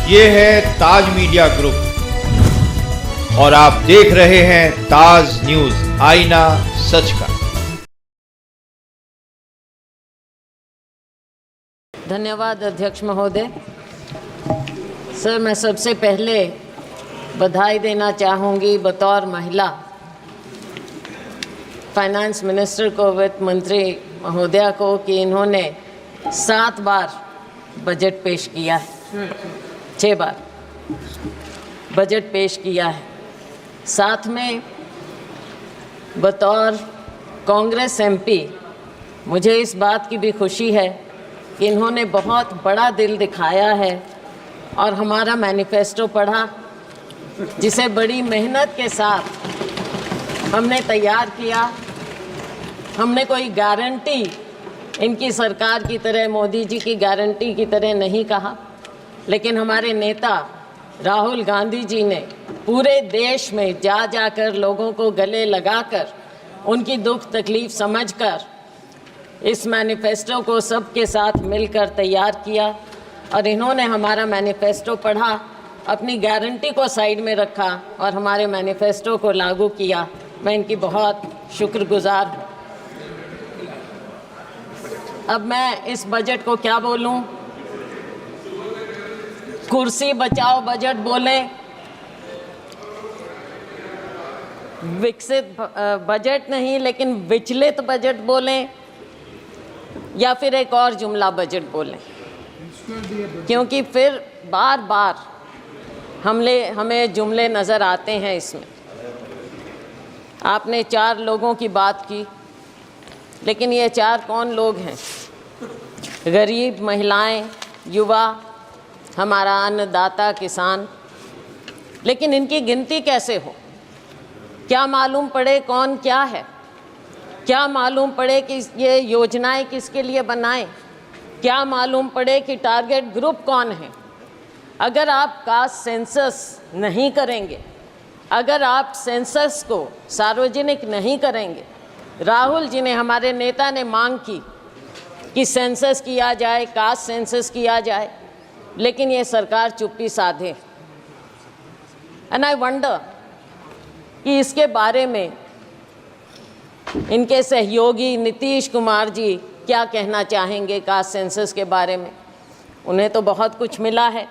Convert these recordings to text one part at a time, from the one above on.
ये है ताज media group और आप देख रहे हैं ताज न्यूज, आईना सच का। धन्यवाद अध्यक्ष महोदय। सर, मैं सबसे पहले बधाई देना चाहूँगी बतौर महिला फाइनेंस मिनिस्टर को, वित्त मंत्री महोदया को, कि इन्होंने 7 बार बजट पेश किया है, 6 बार बजट पेश किया है। साथ में बतौर कांग्रेस एमपी मुझे इस बात की भी खुशी है कि इन्होंने बहुत बड़ा दिल दिखाया है और हमारा मैनिफेस्टो पढ़ा, जिसे बड़ी मेहनत के साथ हमने तैयार किया। हमने कोई गारंटी इनकी सरकार की तरह, मोदी जी की गारंटी की तरह नहीं कहा, लेकिन हमारे नेता राहुल गांधी जी ने पूरे देश में जा जाकर लोगों को गले लगाकर उनकी दुख तकलीफ समझकर इस मैनिफेस्टो को सबके साथ मिलकर तैयार किया। और इन्होंने हमारा मैनिफेस्टो पढ़ा, अपनी गारंटी को साइड में रखा और हमारे मैनिफेस्टो को लागू किया। मैं इनकी बहुत शुक्रगुजार हूँ। अब मैं इस बजट को क्या बोलूं? कुर्सी बचाओ बजट बोलें, विकसित बजट नहीं लेकिन विचलित बजट बोलें, या फिर एक और जुमला बजट बोलें, क्योंकि फिर बार बार हमें जुमले नज़र आते हैं इसमें। आपने 4 लोगों की बात की, लेकिन ये 4 कौन लोग हैं? गरीब, महिलाएं, युवा, हमारा अन्नदाता किसान। लेकिन इनकी गिनती कैसे हो? क्या मालूम पड़े कौन क्या है? क्या मालूम पड़े कि ये योजनाएं किसके लिए बनाएं? क्या मालूम पड़े कि टारगेट ग्रुप कौन है? अगर आप कास्ट सेंसस नहीं करेंगे, अगर आप सेंसस को सार्वजनिक नहीं करेंगे, राहुल जी ने, हमारे नेता ने मांग की कि सेंसस किया जाए, कास्ट सेंसस किया जाए, लेकिन ये सरकार चुप्पी साधे। एंड आई वंडर कि इसके बारे में इनके सहयोगी नीतीश कुमार जी क्या कहना चाहेंगे कास्ट सेंसस के बारे में। उन्हें तो बहुत कुछ मिला है,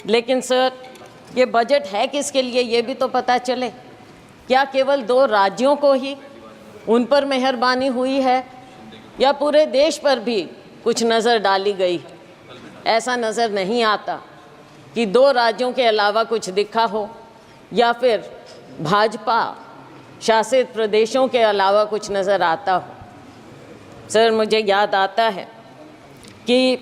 लेकिन सर ये बजट है किसके लिए ये भी तो पता चले। क्या केवल 2 राज्यों को ही उन पर मेहरबानी हुई है, या पूरे देश पर भी कुछ नज़र डाली गई? ऐसा नज़र नहीं आता कि 2 राज्यों के अलावा कुछ दिखा हो, या फिर भाजपा शासित प्रदेशों के अलावा कुछ नज़र आता हो। सर, मुझे याद आता है कि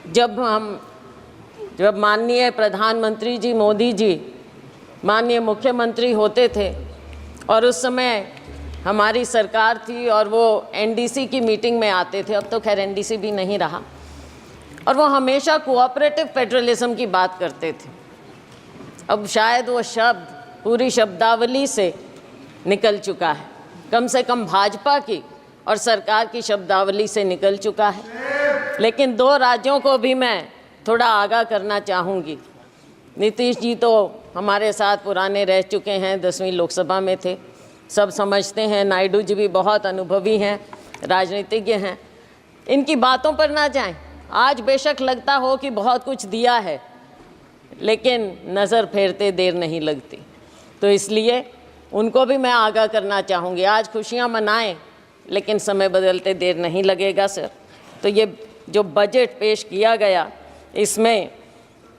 जब माननीय प्रधानमंत्री जी मोदी जी माननीय मुख्यमंत्री होते थे और उस समय हमारी सरकार थी और वो एनडीसी की मीटिंग में आते थे, अब तो खैर एनडीसी भी नहीं रहा, और वो हमेशा कोऑपरेटिव फेडरलिज्म की बात करते थे। अब शायद वो शब्द पूरी शब्दावली से निकल चुका है, कम से कम भाजपा की और सरकार की शब्दावली से निकल चुका है। लेकिन 2 राज्यों को भी मैं थोड़ा आगाह करना चाहूँगी। नीतीश जी तो हमारे साथ पुराने रह चुके हैं, 10वीं लोकसभा में थे, सब समझते हैं। नायडू जी भी बहुत अनुभवी हैं, राजनीतिज्ञ हैं। इनकी बातों पर ना जाएं। आज बेशक लगता हो कि बहुत कुछ दिया है, लेकिन नज़र फेरते देर नहीं लगती, तो इसलिए उनको भी मैं आगाह करना चाहूँगी। आज खुशियाँ मनाएं, लेकिन समय बदलते देर नहीं लगेगा सर। तो ये जो बजट पेश किया गया, इसमें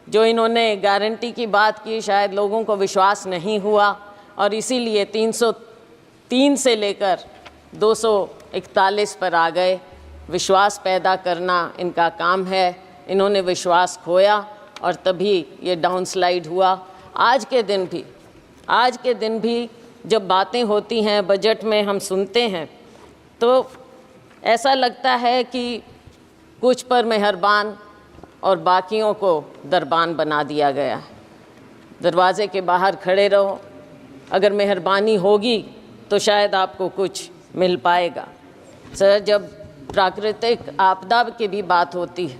जो इन्होंने गारंटी की बात की, शायद लोगों को विश्वास नहीं हुआ और इसीलिए 303 से लेकर 241 पर आ गए। विश्वास पैदा करना इनका काम है। इन्होंने विश्वास खोया और तभी ये डाउनस्लाइड हुआ। आज के दिन भी जब बातें होती हैं बजट में, हम सुनते हैं तो ऐसा लगता है कि कुछ पर मेहरबान और बाकियों को दरबान बना दिया गया है। दरवाजे के बाहर खड़े रहो, अगर मेहरबानी होगी तो शायद आपको कुछ मिल पाएगा। सर, जब प्राकृतिक आपदा की भी बात होती है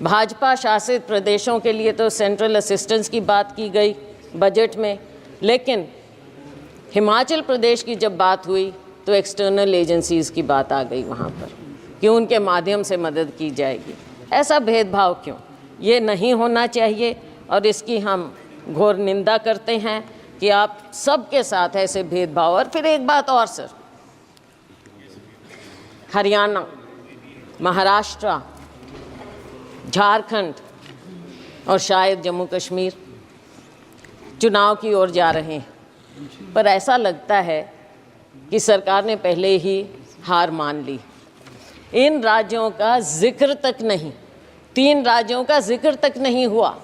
भाजपा शासित प्रदेशों के लिए तो सेंट्रल असिस्टेंस की बात की गई बजट में, लेकिन हिमाचल प्रदेश की जब बात हुई तो एक्सटर्नल एजेंसीज़ की बात आ गई वहाँ पर कि उनके माध्यम से मदद की जाएगी। ऐसा भेदभाव क्यों? ये नहीं होना चाहिए और इसकी हम घोर निंदा करते हैं कि आप सबके साथ ऐसे भेदभाव। और फिर एक बात और सर, हरियाणा, महाराष्ट्र, झारखंड और शायद जम्मू कश्मीर चुनाव की ओर जा रहे हैं, पर ऐसा लगता है कि सरकार ने पहले ही हार मान ली। इन राज्यों का जिक्र तक नहीं, 3 राज्यों का जिक्र तक नहीं हुआ,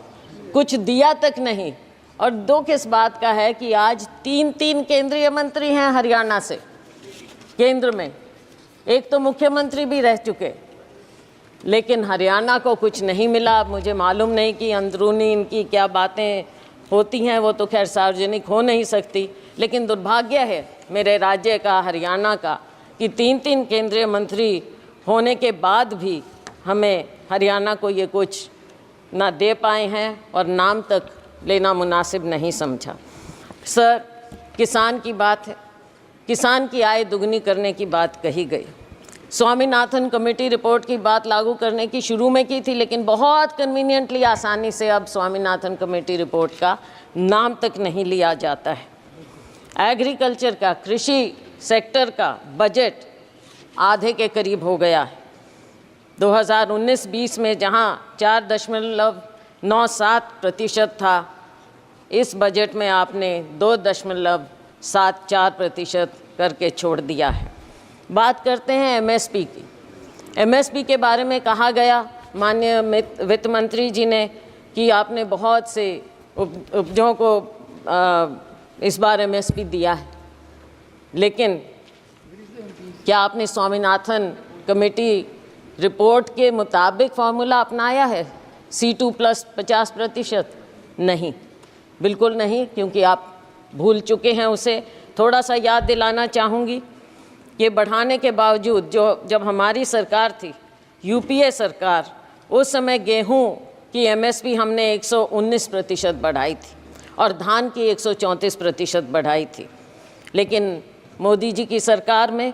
कुछ दिया तक नहीं। और दुख इस बात का है कि आज 3 केंद्रीय मंत्री हैं हरियाणा से केंद्र में, एक तो मुख्यमंत्री भी रह चुके, लेकिन हरियाणा को कुछ नहीं मिला। मुझे मालूम नहीं कि अंदरूनी इनकी क्या बातें होती हैं, वो तो खैर सार्वजनिक हो नहीं सकती, लेकिन दुर्भाग्य है मेरे राज्य का, हरियाणा का, कि 3 केंद्रीय मंत्री होने के बाद भी हमें हरियाणा को ये कुछ ना दे पाए हैं और नाम तक लेना मुनासिब नहीं समझा। सर, किसान की बात है, किसान की आय दुगनी करने की बात कही गई। स्वामीनाथन कमेटी रिपोर्ट की बात लागू करने की शुरू में की थी, लेकिन बहुत कन्वीनियंटली आसानी से अब स्वामीनाथन कमेटी रिपोर्ट का नाम तक नहीं लिया जाता है। एग्रीकल्चर का, कृषि सेक्टर का बजट आधे के करीब हो गया है। 2019-20 में जहां 4.97% था, इस बजट में आपने 2.74% करके छोड़ दिया है। बात करते हैं एमएसपी की। एमएसपी के बारे में कहा गया माननीय वित्त मंत्री जी ने कि आपने बहुत से उपजों को इस बार एमएसपी दिया है, लेकिन क्या आपने स्वामीनाथन कमेटी रिपोर्ट के मुताबिक फार्मूला अपनाया है? C2 + 50%? नहीं, बिल्कुल नहीं, क्योंकि आप भूल चुके हैं उसे। थोड़ा सा याद दिलाना चाहूँगी कि बढ़ाने के बावजूद जब हमारी सरकार थी, यूपीए सरकार, उस समय गेहूं की एमएसपी हमने 119% बढ़ाई थी और धान की 134% बढ़ाई थी, लेकिन मोदी जी की सरकार में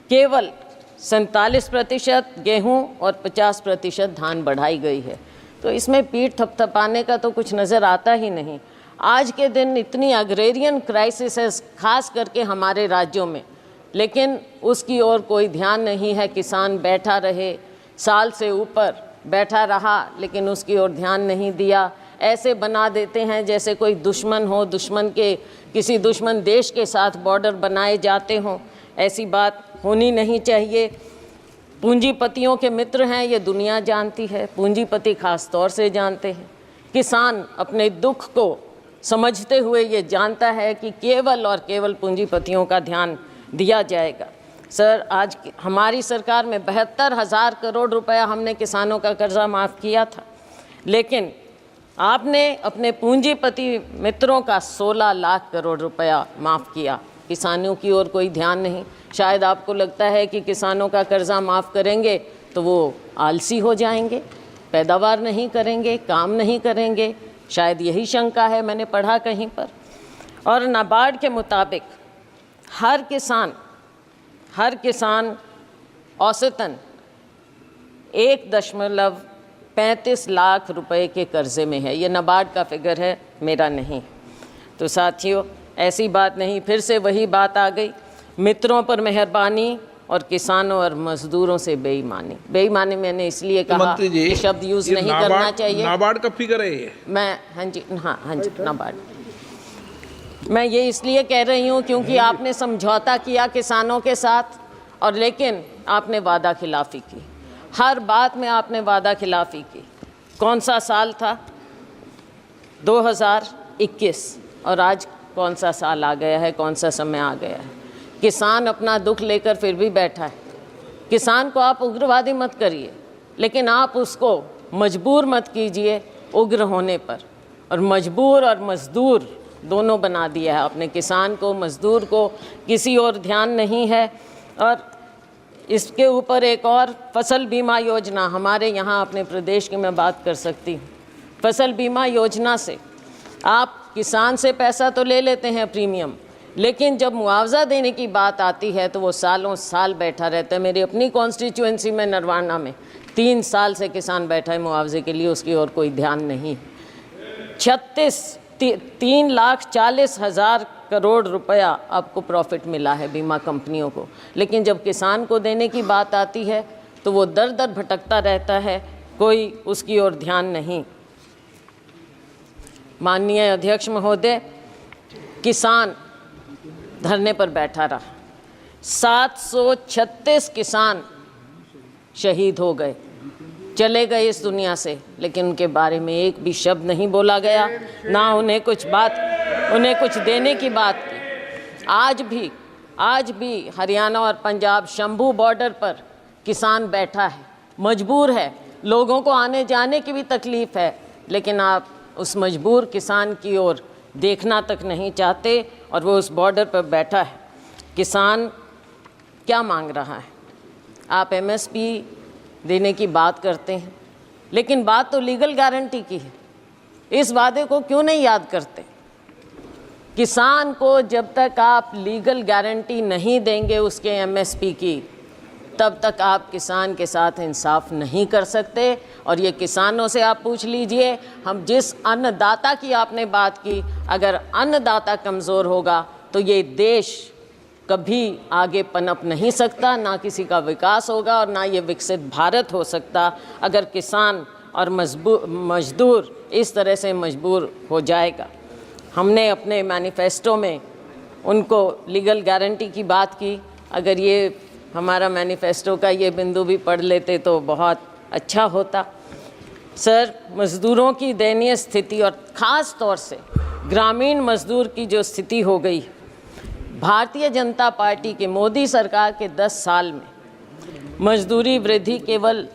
केवल 47% गेहूं और 50% धान बढ़ाई गई है। तो इसमें पीठ थपथपाने का तो कुछ नज़र आता ही नहीं। आज के दिन इतनी अग्रेरियन क्राइसिस है, खास करके हमारे राज्यों में, लेकिन उसकी ओर कोई ध्यान नहीं है। किसान बैठा रहे, साल से ऊपर बैठा रहा, लेकिन उसकी ओर ध्यान नहीं दिया। ऐसे बना देते हैं जैसे कोई दुश्मन हो, किसी दुश्मन देश के साथ बॉर्डर बनाए जाते हों। ऐसी बात होनी नहीं चाहिए। पूंजीपतियों के मित्र हैं, ये दुनिया जानती है, पूंजीपति खास तौर से जानते हैं। किसान अपने दुख को समझते हुए ये जानता है कि केवल और केवल पूंजीपतियों का ध्यान दिया जाएगा। सर, आज हमारी सरकार में 72,000 करोड़ रुपया हमने किसानों का कर्जा माफ़ किया था, लेकिन आपने अपने पूंजीपति मित्रों का 16 लाख करोड़ रुपया माफ़ किया। किसानों की ओर कोई ध्यान नहीं। शायद आपको लगता है कि किसानों का कर्जा माफ़ करेंगे तो वो आलसी हो जाएंगे, पैदावार नहीं करेंगे, काम नहीं करेंगे, शायद यही शंका है, मैंने पढ़ा कहीं पर। और नाबार्ड के मुताबिक हर किसान औसतन 1.35 लाख रुपए के कर्जे में है। ये नाबार्ड का फिगर है, मेरा नहीं। तो साथियों, ऐसी बात नहीं, फिर से वही बात आ गई, मित्रों पर मेहरबानी और किसानों और मजदूरों से बेईमानी। बेईमानी मैंने इसलिए कहा कि शब्द यूज़ नहीं करना चाहिए। नाबार्ड का फिगर है ये? मैं हाँ जी नाबार्ड। मैं ये इसलिए कह रही हूँ क्योंकि आपने समझौता किया किसानों के साथ, और लेकिन आपने वादा खिलाफ़ी की। हर बात में आपने वादा खिलाफ़ी की। कौन सा साल था? 2021, और आज कौन सा साल आ गया है, कौन सा समय आ गया है। किसान अपना दुख लेकर फिर भी बैठा है। किसान को आप उग्रवादी मत करिए, लेकिन आप उसको मजबूर मत कीजिए उग्र होने पर। और मजबूर और मज़दूर दोनों बना दिया है आपने किसान को, मज़दूर को, किसी और ध्यान नहीं है। और इसके ऊपर एक और फसल बीमा योजना हमारे यहाँ अपने प्रदेश की मैं बात कर सकती हूँ। फसल बीमा योजना से आप किसान से पैसा तो ले लेते हैं प्रीमियम, लेकिन जब मुआवजा देने की बात आती है तो वो सालों साल बैठा रहता है। मेरी अपनी कॉन्स्टिट्यूएंसी में नरवाना में 3 साल से किसान बैठा है मुआवजे के लिए, उसकी ओर कोई ध्यान नहीं। 3,40,000 करोड़ रुपया आपको प्रॉफिट मिला है बीमा कंपनियों को, लेकिन जब किसान को देने की बात आती है तो वो दर दर भटकता रहता है, कोई उसकी ओर ध्यान नहीं। माननीय अध्यक्ष महोदय, किसान धरने पर बैठा रहा, 736 किसान शहीद हो गए, चले गए इस दुनिया से, लेकिन उनके बारे में एक भी शब्द नहीं बोला गया, ना उन्हें कुछ देने की बात की। आज भी हरियाणा और पंजाब शंभू बॉर्डर पर किसान बैठा है, मजबूर है, लोगों को आने जाने की भी तकलीफ़ है, लेकिन आप उस मजबूर किसान की ओर देखना तक नहीं चाहते और वो उस बॉर्डर पर बैठा है। किसान क्या मांग रहा है? आप एमएसपी देने की बात करते हैं, लेकिन बात तो लीगल गारंटी की है। इस वादे को क्यों नहीं याद करते? किसान को जब तक आप लीगल गारंटी नहीं देंगे उसके एमएसपी की, तब तक आप किसान के साथ इंसाफ नहीं कर सकते। और ये किसानों से आप पूछ लीजिए, हम जिस अन्नदाता की आपने बात की, अगर अन्नदाता कमज़ोर होगा तो ये देश कभी आगे पनप नहीं सकता, ना किसी का विकास होगा और ना ये विकसित भारत हो सकता अगर किसान और मजदूर इस तरह से मजबूर हो जाएगा। हमने अपने मैनिफेस्टो में उनको लीगल गारंटी की बात की। अगर ये हमारा मैनिफेस्टो का ये बिंदु भी पढ़ लेते तो बहुत अच्छा होता। सर, मज़दूरों की दयनीय स्थिति और ख़ास तौर से ग्रामीण मज़दूर की जो स्थिति हो गई, भारतीय जनता पार्टी के मोदी सरकार के 10 साल में मजदूरी वृद्धि केवल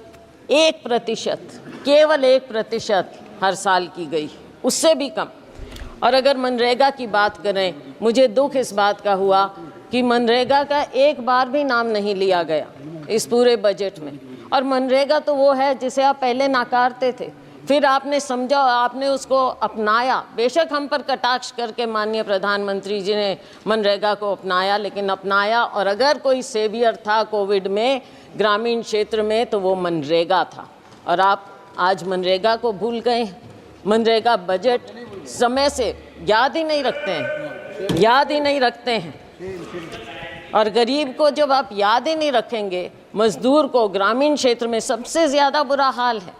1% हर साल की गई, उससे भी कम। और अगर मनरेगा की बात करें, मुझे दुख इस बात का हुआ कि मनरेगा का एक बार भी नाम नहीं लिया गया इस पूरे बजट में। और मनरेगा तो वो है जिसे आप पहले नाकारते थे, फिर आपने समझा, आपने उसको अपनाया। बेशक हम पर कटाक्ष करके माननीय प्रधानमंत्री जी ने मनरेगा को अपनाया, लेकिन अपनाया। और अगर कोई सेवियर था कोविड में ग्रामीण क्षेत्र में तो वो मनरेगा था, और आप आज मनरेगा को भूल गए। मनरेगा बजट समय से याद ही नहीं रखते हैं। और गरीब को जब आप याद ही नहीं रखेंगे, मजदूर को ग्रामीण क्षेत्र में सबसे ज़्यादा बुरा हाल है।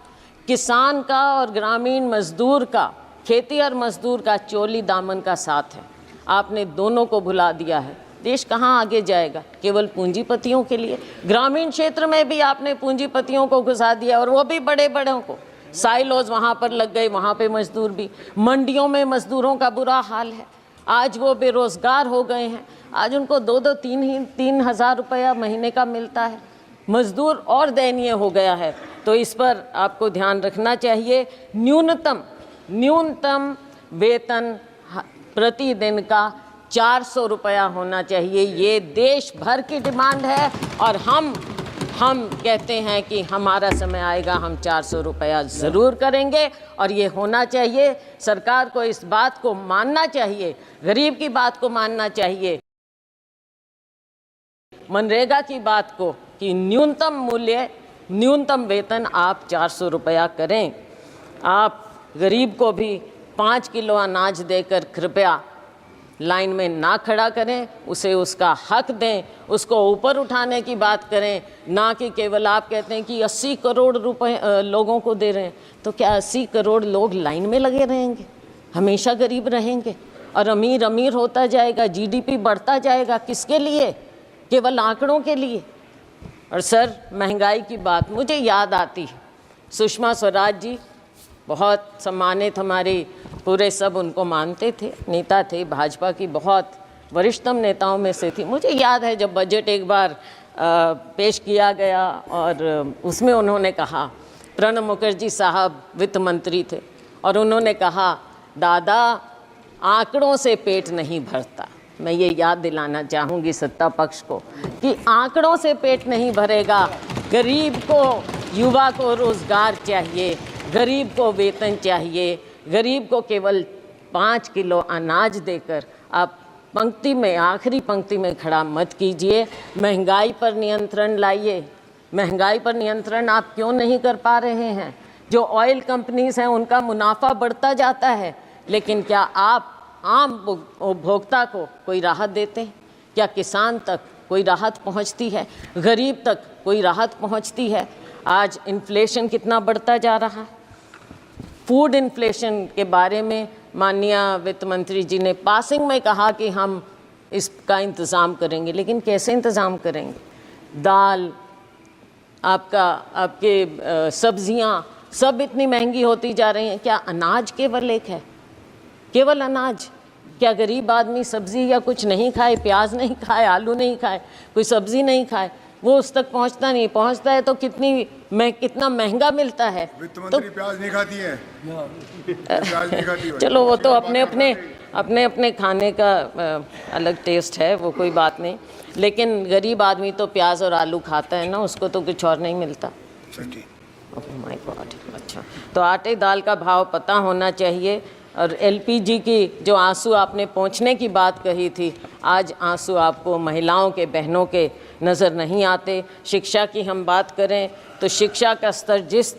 किसान का और ग्रामीण मजदूर का, खेती और मजदूर का चोली दामन का साथ है। आपने दोनों को भुला दिया है। देश कहाँ आगे जाएगा? केवल पूंजीपतियों के लिए। ग्रामीण क्षेत्र में भी आपने पूंजीपतियों को घुसा दिया, और वो भी बड़े बड़ों को। साइलोज वहाँ पर लग गए, वहाँ पे मजदूर भी। मंडियों में मजदूरों का बुरा हाल है। आज वो बेरोज़गार हो गए हैं, आज उनको 2-3 हज़ार रुपया महीने का मिलता है। मजदूर और दयनीय हो गया है। तो इस पर आपको ध्यान रखना चाहिए। न्यूनतम वेतन प्रतिदिन का 400 रुपया होना चाहिए। ये देश भर की डिमांड है, और हम कहते हैं कि हमारा समय आएगा, हम 400 रुपया ज़रूर करेंगे, और ये होना चाहिए। सरकार को इस बात को मानना चाहिए, गरीब की बात को मानना चाहिए, मनरेगा की बात को, कि न्यूनतम वेतन आप 400 रुपया करें। आप गरीब को भी 5 किलो अनाज देकर कृपया लाइन में ना खड़ा करें, उसे उसका हक दें, उसको ऊपर उठाने की बात करें, ना कि केवल आप कहते हैं कि 80 करोड़ रुपए लोगों को दे रहे हैं। तो क्या 80 करोड़ लोग लाइन में लगे रहेंगे? हमेशा गरीब रहेंगे और अमीर होता जाएगा, जीडीपी बढ़ता जाएगा। किसके लिए? केवल आंकड़ों के लिए। और सर, महंगाई की बात मुझे याद आती है। सुषमा स्वराज जी बहुत सम्मानित, हमारे पूरे सब उनको मानते थे, नेता थे, भाजपा की बहुत वरिष्ठतम नेताओं में से थी। मुझे याद है जब बजट एक बार पेश किया गया और उसमें उन्होंने कहा, प्रणब मुखर्जी साहब वित्त मंत्री थे, और उन्होंने कहा, दादा आंकड़ों से पेट नहीं भरता, मैं ये याद दिलाना चाहूँगी सत्ता पक्ष को कि आंकड़ों से पेट नहीं भरेगा। गरीब को, युवा को रोज़गार चाहिए, गरीब को वेतन चाहिए। गरीब को केवल 5 किलो अनाज देकर आप पंक्ति में, आखिरी पंक्ति में खड़ा मत कीजिए। महंगाई पर नियंत्रण लाइए। महंगाई पर नियंत्रण आप क्यों नहीं कर पा रहे हैं? जो ऑयल कंपनीज हैं उनका मुनाफा बढ़ता जाता है, लेकिन क्या आप आम उपभोक्ता को कोई राहत देते हैं? क्या किसान तक कोई राहत पहुंचती है? गरीब तक कोई राहत पहुंचती है? आज इन्फ्लेशन कितना बढ़ता जा रहा है। फूड इन्फ्लेशन के बारे में माननीय वित्त मंत्री जी ने पासिंग में कहा कि हम इसका इंतज़ाम करेंगे, लेकिन कैसे इंतज़ाम करेंगे? दाल, आपके सब्जियां सब इतनी महंगी होती जा रही हैं। क्या अनाज केवल एक है? केवल अनाज? क्या गरीब आदमी सब्जी या कुछ नहीं खाए, प्याज नहीं खाए, आलू नहीं खाए, कोई सब्जी नहीं खाए, वो उस तक पहुंचता नहीं? पहुंचता है तो कितना महंगा मिलता है। वित्त मंत्री प्याज नहीं खाती है, प्याज नहीं खाती है। चलो वो तो अपने अपने खाने का अलग टेस्ट है, वो कोई बात नहीं, लेकिन गरीब आदमी तो प्याज और आलू खाता है ना, उसको तो कुछ और नहीं मिलता। Oh my God. अच्छा, तो आटे दाल का भाव पता होना चाहिए। और एलपीजी की जो आंसू आपने पहुंचने की बात कही थी, आज आंसू आपको महिलाओं के, बहनों के नज़र नहीं आते। शिक्षा की हम बात करें तो शिक्षा का स्तर जिस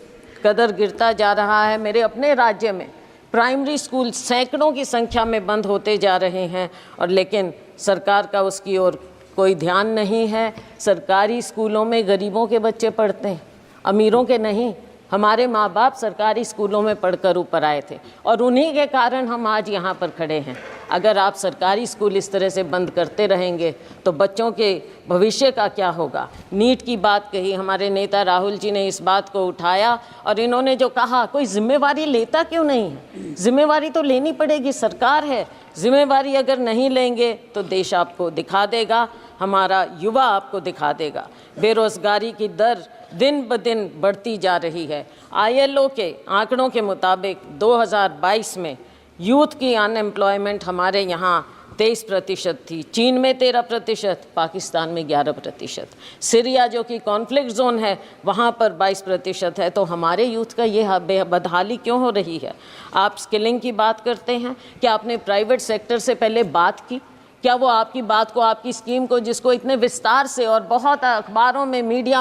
कदर गिरता जा रहा है, मेरे अपने राज्य में प्राइमरी स्कूल सैकड़ों की संख्या में बंद होते जा रहे हैं, और लेकिन सरकार का उसकी ओर कोई ध्यान नहीं है। सरकारी स्कूलों में गरीबों के बच्चे पढ़ते हैं, अमीरों के नहीं। हमारे माँ बाप सरकारी स्कूलों में पढ़कर ऊपर आए थे, और उन्हीं के कारण हम आज यहाँ पर खड़े हैं। अगर आप सरकारी स्कूल इस तरह से बंद करते रहेंगे तो बच्चों के भविष्य का क्या होगा? नीट की बात कही, हमारे नेता राहुल जी ने इस बात को उठाया, और इन्होंने जो कहा, कोई जिम्मेवारी लेता क्यों नहीं है? जिम्मेवारी तो लेनी पड़ेगी, सरकार है। जिम्मेवारी अगर नहीं लेंगे तो देश आपको दिखा देगा, हमारा युवा आपको दिखा देगा। बेरोज़गारी की दर दिन ब दिन बढ़ती जा रही है। ILO के आंकड़ों के मुताबिक 2022 में यूथ की अनएम्प्लॉयमेंट हमारे यहाँ 23% थी, चीन में 13%, पाकिस्तान में 11%, सीरिया जो कि कॉन्फ्लिक्ट जोन है वहाँ पर 22% है। तो हमारे यूथ का ये बदहाली क्यों हो रही है? आप स्किलिंग की बात करते हैं, क्या आपने प्राइवेट सेक्टर से पहले बात की? क्या वो आपकी बात को, आपकी स्कीम को, जिसको इतने विस्तार से और बहुत अखबारों में, मीडिया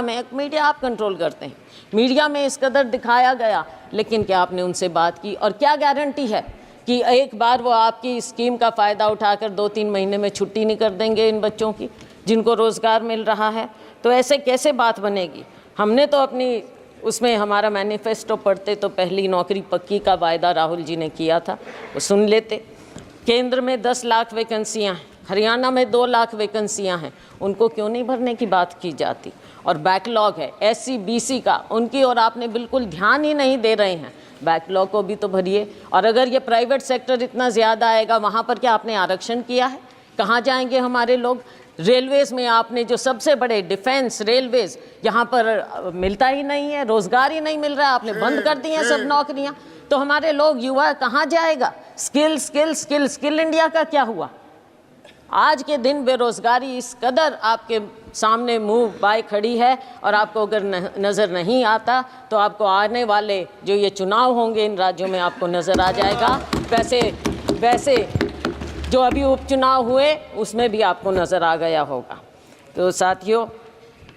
आप कंट्रोल करते हैं, मीडिया में इस कदर दिखाया गया, लेकिन क्या आपने उनसे बात की? और क्या गारंटी है कि एक बार वो आपकी स्कीम का फ़ायदा उठाकर 2-3 महीने में छुट्टी नहीं कर देंगे इन बच्चों की जिनको रोज़गार मिल रहा है? तो ऐसे कैसे बात बनेगी? हमने तो अपनी उसमें हमारा मैनिफेस्टो पढ़ते तो पहली नौकरी पक्की का वायदा राहुल जी ने किया था, वो सुन लेते। केंद्र में 10 लाख वैकेंसियाँ हैं, हरियाणा में 2 लाख वैकेंसियाँ हैं, उनको क्यों नहीं भरने की बात की जाती? और बैकलॉग है SC BC का, उनकी और आपने बिल्कुल ध्यान ही नहीं दे रहे हैं। बैकलॉग को भी तो भरिए। और अगर ये प्राइवेट सेक्टर इतना ज़्यादा आएगा, वहाँ पर क्या आपने आरक्षण किया है? कहाँ जाएंगे हमारे लोग? रेलवेज़ में आपने जो सबसे बड़े डिफेंस रेलवेज़, यहाँ पर मिलता ही नहीं है, रोज़गार ही नहीं मिल रहा है, आपने बंद कर दी हैं सब नौकरियाँ। तो हमारे लोग, युवा कहाँ जाएगा? Skill skill skill skill India का क्या हुआ? आज के दिन बेरोज़गारी इस कदर आपके सामने मुंह बाय खड़ी है, और आपको अगर नज़र नहीं आता तो आपको आने वाले जो ये चुनाव होंगे इन राज्यों में आपको नज़र आ जाएगा। वैसे जो अभी उपचुनाव हुए उसमें भी आपको नज़र आ गया होगा। तो साथियों,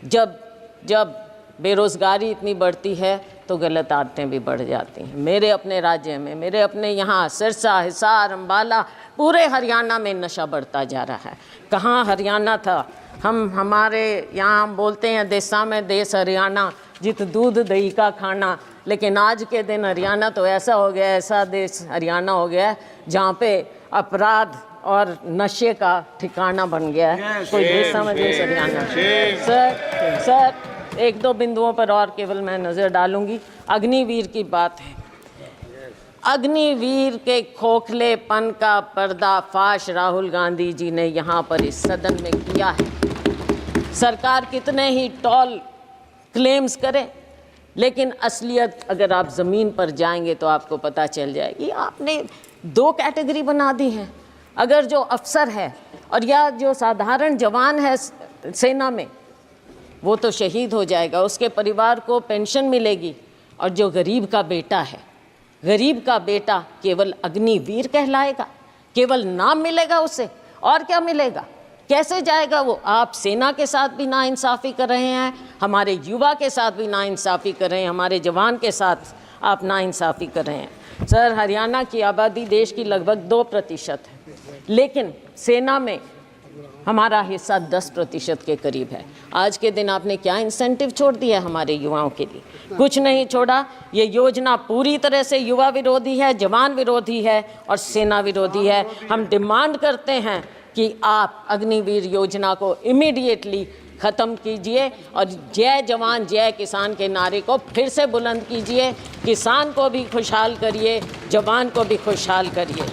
जब बेरोज़गारी इतनी बढ़ती है तो गलत आदतें भी बढ़ जाती हैं। मेरे अपने राज्य में, मेरे अपने यहाँ सिरसा, हिसार, अम्बाला, पूरे हरियाणा में नशा बढ़ता जा रहा है। कहाँ हरियाणा था? हमारे यहाँ बोलते हैं देशा में देश हरियाणा, जित दूध दही का खाना। लेकिन आज के दिन हरियाणा तो ऐसा हो गया, ऐसा देश हरियाणा हो गया है जहाँ पे अपराध और नशे का ठिकाना बन गया है। कोई देशा में देश हरियाणा। सर 1-2 बिंदुओं पर और केवल मैं नज़र डालूंगी। अग्निवीर की बात है। अग्निवीर के खोखलेपन का पर्दाफाश राहुल गांधी जी ने यहाँ पर इस सदन में किया है। सरकार कितने ही टॉल क्लेम्स करे, लेकिन असलियत अगर आप ज़मीन पर जाएंगे तो आपको पता चल जाएगी। आपने 2 कैटेगरी बना दी है। अगर जो अफसर है और या जो साधारण जवान है सेना में, वो तो शहीद हो जाएगा, उसके परिवार को पेंशन मिलेगी। और जो गरीब का बेटा है, गरीब का बेटा केवल अग्निवीर कहलाएगा, केवल नाम मिलेगा उसे, और क्या मिलेगा? कैसे जाएगा वो? आप सेना के साथ भी नाइंसाफ़ी कर रहे हैं, हमारे युवा के साथ भी नाइंसाफ़ी कर रहे हैं, हमारे जवान के साथ आप नाइंसाफ़ी कर रहे हैं। सर, हरियाणा की आबादी देश की लगभग 2% है, लेकिन सेना में हमारा हिस्सा 10% के करीब है। आज के दिन आपने क्या इंसेंटिव छोड़ दिया हमारे युवाओं के लिए? कुछ नहीं छोड़ा। ये योजना पूरी तरह से युवा विरोधी है, जवान विरोधी है और सेना विरोधी है। हम डिमांड करते हैं कि आप अग्निवीर योजना को इमीडिएटली ख़त्म कीजिए और जय जवान जय किसान के नारे को फिर से बुलंद कीजिए। किसान को भी खुशहाल करिए, जवान को भी खुशहाल करिए।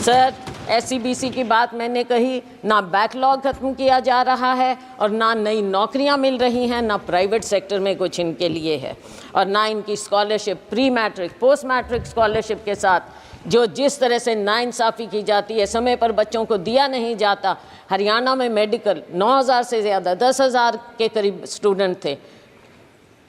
सर, SCBC की बात मैंने कही, ना बैकलॉग ख़त्म किया जा रहा है और ना नई नौकरियां मिल रही हैं, ना प्राइवेट सेक्टर में कुछ इनके लिए है, और ना इनकी scholarship, pre matric post matric scholarship के साथ जो जिस तरह से नाइंसाफ़ी की जाती है, समय पर बच्चों को दिया नहीं जाता। हरियाणा में मेडिकल 9,000 से ज़्यादा 10,000 के करीब स्टूडेंट थे,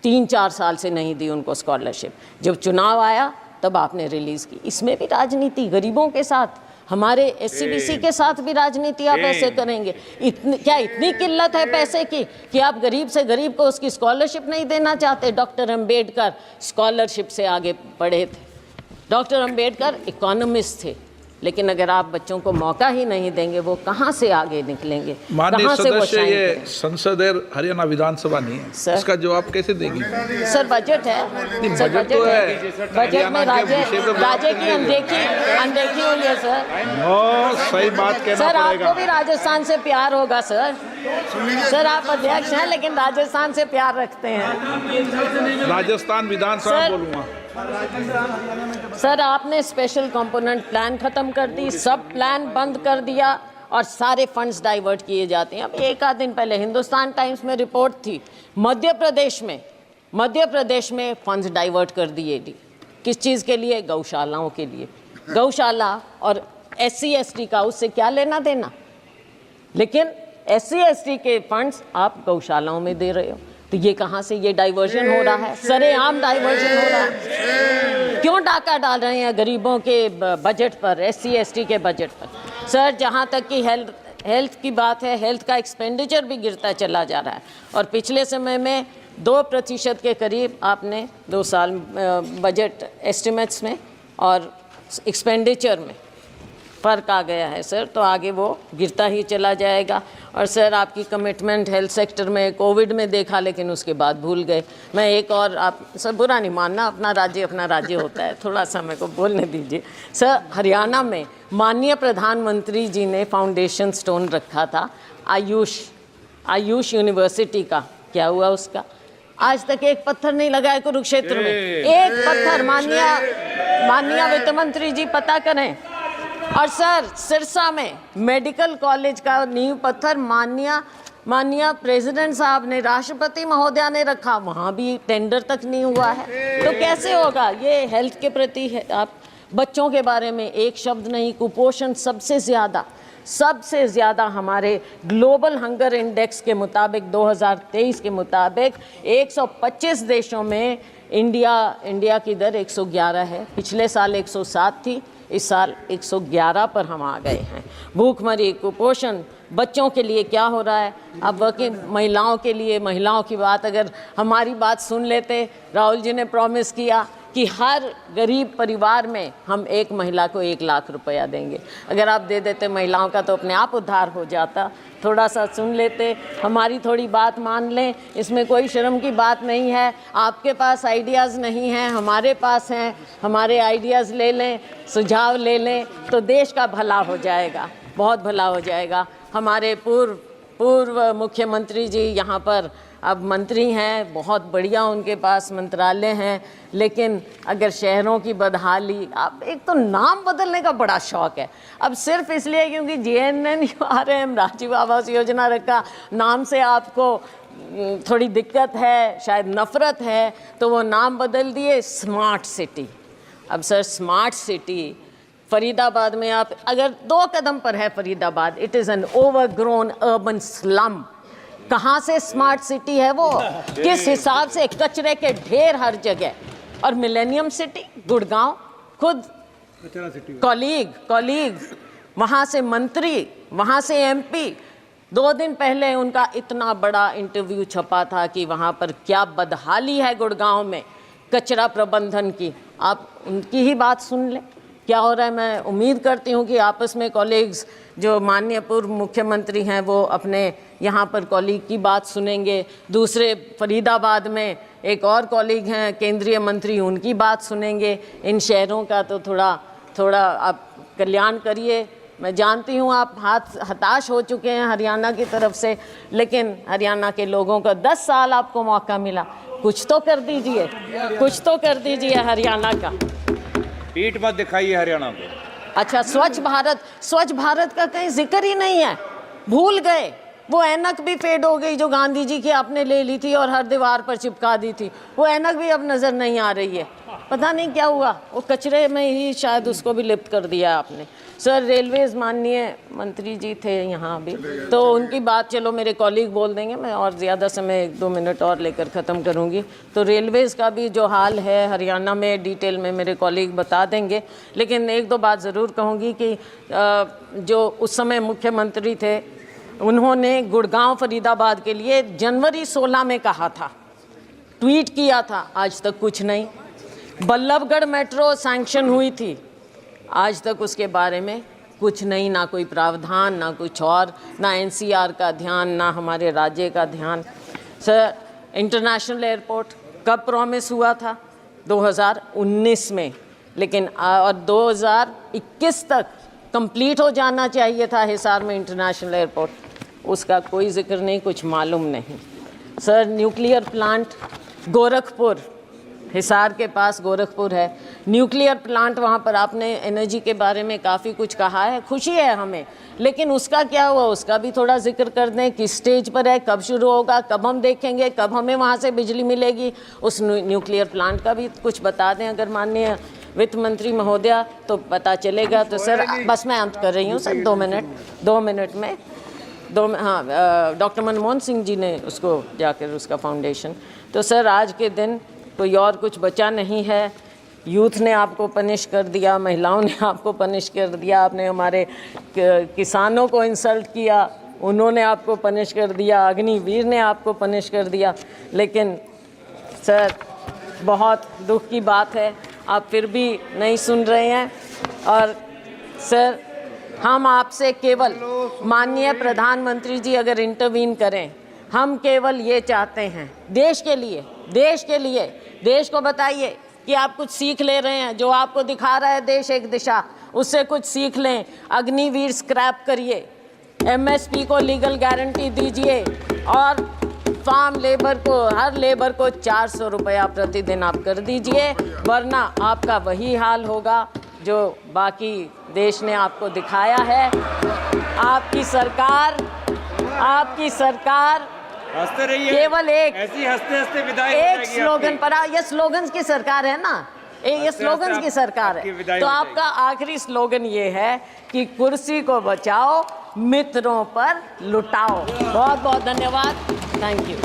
3-4 साल से नहीं दी उनको स्कॉलरशिप। जब चुनाव आया तब आपने रिलीज़ की। इसमें भी राजनीति, गरीबों के साथ, हमारे SCBC के साथ भी राजनीति आप ऐसे करेंगे? क्या इतनी किल्लत है पैसे की कि आप गरीब से गरीब को उसकी स्कॉलरशिप नहीं देना चाहते? डॉक्टर अंबेडकर स्कॉलरशिप से आगे बढ़े थे। डॉक्टर अंबेडकर इकोनॉमिस्ट थे, लेकिन अगर आप बच्चों को मौका ही नहीं देंगे, वो कहाँ से आगे निकलेंगे? माननीय सदस्य, ये संसद है, हरियाणा विधानसभा नहीं है सर। इसका जवाब कैसे देगी? सर, बजट है। सर, बजट तो है। बजट में राज्य की अनदेखी हुई है सर। सही बात कहना सर, पड़ेगा। आपको भी राजस्थान से प्यार होगा सर। सर, आप अध्यक्ष हैं लेकिन राजस्थान से प्यार रखते हैं। राजस्थान विधानसभा बोलूँगा। सर, आपने स्पेशल कंपोनेंट प्लान खत्म कर दी, सब प्लान बंद कर दिया और सारे फंड्स डाइवर्ट किए जाते हैं। अब एक आध दिन पहले हिंदुस्तान टाइम्स में रिपोर्ट थी, मध्य प्रदेश में फंड्स डाइवर्ट कर दिए। किस चीज़ के लिए? गौशालाओं के लिए। गौशाला और SC ST का उससे क्या लेना देना? लेकिन SC ST के फंड्स आप गौशालाओं में दे रहे हो, तो ये कहाँ से ये डाइवर्जन हो रहा है? सरेआम डाइवर्जन हो रहा है। क्यों डाका डाल रहे हैं गरीबों के बजट पर, SC ST के बजट पर? सर, जहाँ तक कि हेल्थ की बात है, हेल्थ का एक्सपेंडिचर भी गिरता चला जा रहा है और पिछले समय में 2% के करीब आपने 2 साल बजट एस्टिमेट्स में और एक्सपेंडिचर में फ़र्क आ गया है सर, तो आगे वो गिरता ही चला जाएगा। और सर, आपकी कमिटमेंट हेल्थ सेक्टर में कोविड में देखा, लेकिन उसके बाद भूल गए। मैं एक और, आप सर बुरा नहीं मानना, अपना राज्य होता है, थोड़ा सा मेरे को बोलने दीजिए। सर, हरियाणा में माननीय प्रधानमंत्री जी ने फाउंडेशन स्टोन रखा था आयुष यूनिवर्सिटी का, क्या हुआ उसका? आज तक एक पत्थर नहीं लगा है कुरुक्षेत्र में, एक पत्थर। माननीय वित्त मंत्री जी पता करें। और सर, सिरसा में मेडिकल कॉलेज का नींव पत्थर माननीय प्रेसिडेंट साहब ने, राष्ट्रपति महोदया ने रखा, वहाँ भी टेंडर तक नहीं हुआ है, तो कैसे होगा? ये हेल्थ के प्रति है। आप बच्चों के बारे में एक शब्द नहीं। कुपोषण सबसे ज़्यादा हमारे ग्लोबल हंगर इंडेक्स के मुताबिक 2023 के मुताबिक 125 देशों में इंडिया की दर 111 है। पिछले साल 107 थी, इस साल 111 पर हम आ गए हैं। भूखमरी, कुपोषण, बच्चों के लिए क्या हो रहा है? अब वर्किंग महिलाओं के लिए, महिलाओं की बात अगर हमारी बात सुन लेते, राहुल जी ने प्रॉमिस किया कि हर गरीब परिवार में हम एक महिला को 1 लाख रुपया देंगे। अगर आप दे देते महिलाओं का तो अपने आप उद्धार हो जाता। थोड़ा सा सुन लेते, हमारी थोड़ी बात मान लें, इसमें कोई शर्म की बात नहीं है। आपके पास आइडियाज़ नहीं हैं, हमारे पास हैं, हमारे आइडियाज़ ले लें, सुझाव ले लें, तो देश का भला हो जाएगा, बहुत भला हो जाएगा। हमारे पूर्व मुख्यमंत्री जी यहाँ पर अब मंत्री हैं, बहुत बढ़िया उनके पास मंत्रालय हैं, लेकिन अगर शहरों की बदहाली, आप एक तो नाम बदलने का बड़ा शौक़ है, अब सिर्फ इसलिए क्योंकि JNNURM राजीव आवास योजना रखा, नाम से आपको थोड़ी दिक्कत है, शायद नफ़रत है, तो वो नाम बदल दिए स्मार्ट सिटी। अब सर, स्मार्ट सिटी फरीदाबाद में आप अगर 2 कदम पर है Faridabad, it is an overgrown urban slum. कहाँ से स्मार्ट सिटी है वो? किस हिसाब से? कचरे के ढेर हर जगह। और मिलेनियम सिटी गुड़गांव, खुद कॉलीग वहाँ से मंत्री, वहाँ से एमपी। 2 दिन पहले उनका इतना बड़ा इंटरव्यू छपा था कि वहाँ पर क्या बदहाली है गुड़गांव में कचरा प्रबंधन की। आप उनकी ही बात सुन लें क्या हो रहा है। मैं उम्मीद करती हूँ कि आपस में कॉलीग्स, जो माननीय पूर्व मुख्यमंत्री हैं, वो अपने यहाँ पर कॉलीग की बात सुनेंगे। दूसरे फरीदाबाद में एक और कॉलीग हैं केंद्रीय मंत्री, उनकी बात सुनेंगे। इन शहरों का तो थोड़ा आप कल्याण करिए। मैं जानती हूँ आप हताश हो चुके हैं हरियाणा की तरफ से, लेकिन हरियाणा के लोगों का 10 साल आपको मौका मिला, कुछ तो कर दीजिए, कुछ तो कर दीजिए हरियाणा का। पीठ मत दिखाइए हरियाणा को। अच्छा, स्वच्छ भारत का कहीं जिक्र ही नहीं है, भूल गए। वो ऐनक भी फेड हो गई जो गांधी जी की आपने ले ली थी और हर दीवार पर चिपका दी थी, वो ऐनक भी अब नज़र नहीं आ रही है। पता नहीं क्या हुआ, वो कचरे में ही शायद उसको भी लिप्त कर दिया आपने। सर, रेलवेज़ माननीय मंत्री जी थे यहाँ अभी, तो उनकी बात चलो मेरे कॉलीग बोल देंगे, मैं और ज़्यादा समय 1-2 मिनट और लेकर ख़त्म करूँगी। तो रेलवेज़ का भी जो हाल है हरियाणा में डिटेल में मेरे कॉलीग बता देंगे, लेकिन 1-2 बात ज़रूर कहूँगी कि जो उस समय मुख्यमंत्री थे, उन्होंने गुड़गांव फरीदाबाद के लिए जनवरी 16 में कहा था, ट्वीट किया था, आज तक कुछ नहीं। बल्लभगढ़ मेट्रो सैंक्शन हुई थी, आज तक उसके बारे में कुछ नहीं, ना कोई प्रावधान, ना कुछ और, ना एनसीआर का ध्यान, ना हमारे राज्य का ध्यान। सर, इंटरनेशनल एयरपोर्ट कब प्रॉमिस हुआ था? 2019 में, लेकिन और 2021 तक कंप्लीट हो जाना चाहिए था हिसार में इंटरनेशनल एयरपोर्ट, उसका कोई जिक्र नहीं, कुछ मालूम नहीं। Sir, nuclear plant Gorakhpur, Hisar के पास गोरखपुर है, न्यूक्लियर प्लांट, वहाँ पर आपने एनर्जी के बारे में काफ़ी कुछ कहा है, खुशी है हमें, लेकिन उसका क्या हुआ, उसका भी थोड़ा जिक्र कर दें। किस स्टेज पर है, कब शुरू होगा, कब हम देखेंगे, कब हमें वहाँ से बिजली मिलेगी, उस न्यूक्लियर प्लांट का भी कुछ बता दें अगर माननीय वित्त मंत्री महोदया, तो पता चलेगा। तो सर, बस मैं अंत कर रही हूँ सर, 2 मिनट में हाँ, डॉक्टर मनमोहन सिंह जी ने उसको जाकर उसका फाउंडेशन। तो सर, आज के दिन कोई और कुछ बचा नहीं है। यूथ ने आपको पनिश कर दिया, महिलाओं ने आपको पनिश कर दिया, आपने हमारे किसानों को इंसल्ट किया, उन्होंने आपको पनिश कर दिया, अग्निवीर ने आपको पनिश कर दिया। लेकिन सर, बहुत दुख की बात है, आप फिर भी नहीं सुन रहे हैं। और सर, हम आपसे केवल, माननीय प्रधानमंत्री जी अगर इंटरवीन करें, हम केवल ये चाहते हैं, देश के लिए, देश को बताइए कि आप कुछ सीख ले रहे हैं। जो आपको दिखा रहा है देश एक दिशा, उससे कुछ सीख लें। अग्निवीर स्क्रैप करिए, एमएसपी को लीगल गारंटी दीजिए, और फार्म लेबर को, हर लेबर को 400 रुपया प्रतिदिन आप कर दीजिए, वरना आपका वही हाल होगा जो बाकी देश ने आपको दिखाया है। आपकी सरकार हंसते रहिए, केवल ऐसी हंसते विदाई हो एक जाएगी स्लोगन आपकी। पर, ये स्लोगन्स की सरकार है ना, ये स्लोगन्स की सरकार है। तो आपका आखिरी स्लोगन ये है कि कुर्सी को बचाओ, मित्रों पर लुटाओ। बहुत बहुत धन्यवाद, थैंक यू।